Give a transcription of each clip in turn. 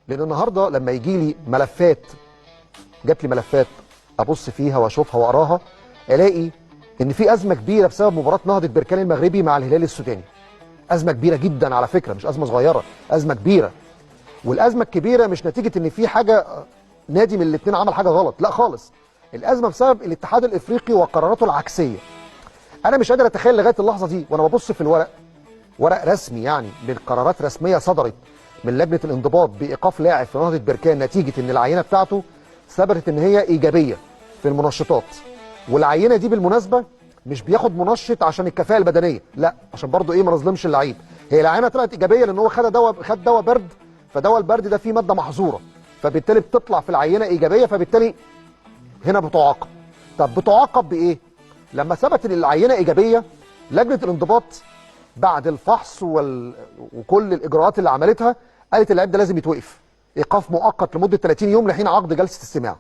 لان النهارده لما يجي لي ملفات، جات لي ملفات ابص فيها واشوفها واقراها، الاقي ان في ازمه كبيره بسبب مباراه نهضه بركان المغربي مع الهلال السوداني. ازمه كبيره جدا على فكره، مش ازمه صغيره، ازمه كبيره. والازمه الكبيره مش نتيجه ان في حاجه نادي من الاثنين عمل حاجه غلط، لا خالص. الازمه بسبب الاتحاد الافريقي وقراراته العكسيه. انا مش قادر اتخيل لغايه اللحظه دي وانا ببص في الورق، ورق رسمي يعني بالقرارات رسميه صدرت من لجنه الانضباط بايقاف لاعب في نهضه بركان نتيجه ان العينه بتاعته ثبتت ان هي ايجابيه في المنشطات. والعينه دي بالمناسبه مش بياخد منشط عشان الكفاءه البدنيه، لا، عشان برضو ايه ما نظلمش اللعيب. هي العينه طلعت ايجابيه لان هو خد دواء برد، فدواء البرد ده فيه ماده محظوره، فبالتالي بتطلع في العينه ايجابيه، فبالتالي هنا بتعاقب. طب بتعاقب بايه؟ لما ثبت ان العينه ايجابيه، لجنه الانضباط بعد الفحص وكل الاجراءات اللي عملتها قالت اللعيب ده لازم يتوقف ايقاف مؤقت لمده 30 يوم لحين عقد جلسه استماع.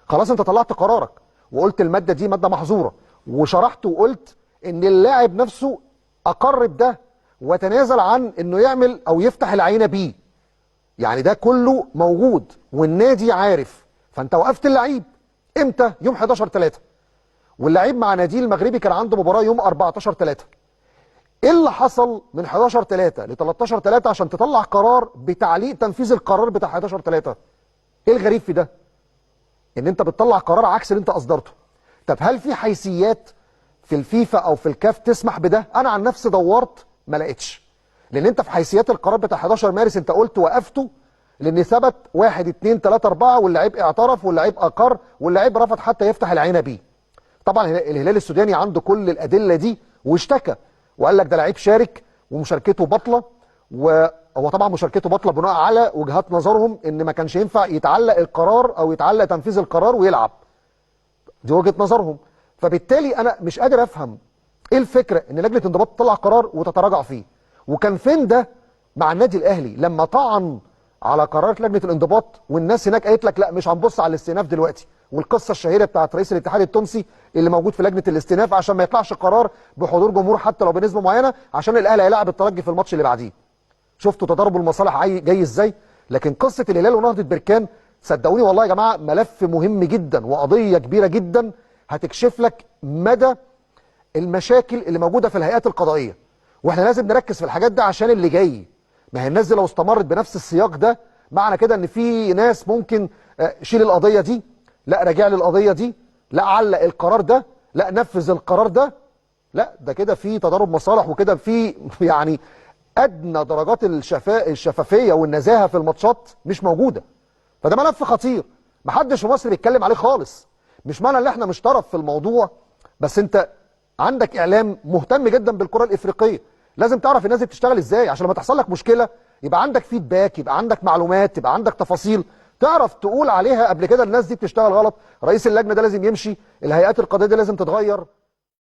خلاص انت طلعت قرارك وقلت الماده دي ماده محظوره، وشرحت وقلت ان اللاعب نفسه اقر بده وتنازل عن انه يعمل او يفتح العينه بيه. يعني ده كله موجود والنادي عارف، فانت وقفت اللعيب امتى؟ يوم 11/3، واللعيب مع نادي المغربي كان عنده مباراه يوم 14/3. ايه اللي حصل من 11/3 ل 13/3 عشان تطلع قرار بتعليق تنفيذ القرار بتاع 11/3؟ ايه الغريب في ده؟ ان انت بتطلع قرار عكس اللي انت اصدرته. طب هل في حيثيات في الفيفا او في الكاف تسمح بده؟ انا عن نفسي دورت ما لقيتش. لان انت في حيثيات القرار بتاع 11 مارس انت قلت وقفته لان ثبت 1 2 3 4 واللعيب اعترف واللعيب اقر واللعيب رفض حتى يفتح العينه بيه. طبعا الهلال السوداني عنده كل الادله دي واشتكى وقال لك ده لعيب شارك ومشاركته باطله، وهو طبعا مشاركته باطله بناء على وجهات نظرهم ان ما كانش ينفع يتعلق القرار او يتعلق تنفيذ القرار ويلعب. دي وجهه نظرهم. فبالتالي انا مش قادر افهم ايه الفكره ان لجنه الانضباط تطلع قرار وتتراجع فيه. وكان فين ده مع النادي الاهلي لما طعن على قرارات لجنه الانضباط والناس هناك قالت لك لا مش هنبص على الاستئناف دلوقتي، والقصه الشهيره بتاعت رئيس الاتحاد التونسي اللي موجود في لجنه الاستئناف عشان ما يطلعش قرار بحضور جمهور حتى لو بنسبه معينه عشان الاهلي هيلاعب الترجي في الماتش اللي بعديه. شفتوا تضارب المصالح جاي ازاي؟ لكن قصه الهلال ونهضه بركان صدقوني والله يا جماعه ملف مهم جدا وقضيه كبيره جدا هتكشف لك مدى المشاكل اللي موجوده في الهيئات القضائيه. واحنا لازم نركز في الحاجات دي عشان اللي جاي. ما هي الناس دي لو استمرت بنفس السياق ده معنى كده ان في ناس ممكن شيل القضيه دي، لا راجع لي القضيه دي، لا علق القرار ده، لا نفذ القرار ده. لا ده كده في تضارب مصالح وكده في يعني ادنى درجات الشفافيه والنزاهه في الماتشات مش موجوده. فده ملف خطير محدش في مصر بيتكلم عليه خالص. مش معنى ان احنا مش طرف في الموضوع، بس انت عندك اعلام مهتم جدا بالكره الافريقيه، لازم تعرف الناس دي بتشتغل ازاي عشان لما تحصل لك مشكله يبقى عندك فيدباك، يبقى عندك معلومات، يبقى عندك تفاصيل تعرف تقول عليها قبل كده الناس دي بتشتغل غلط، رئيس اللجنه ده لازم يمشي، الهيئات القضائيه دي لازم تتغير.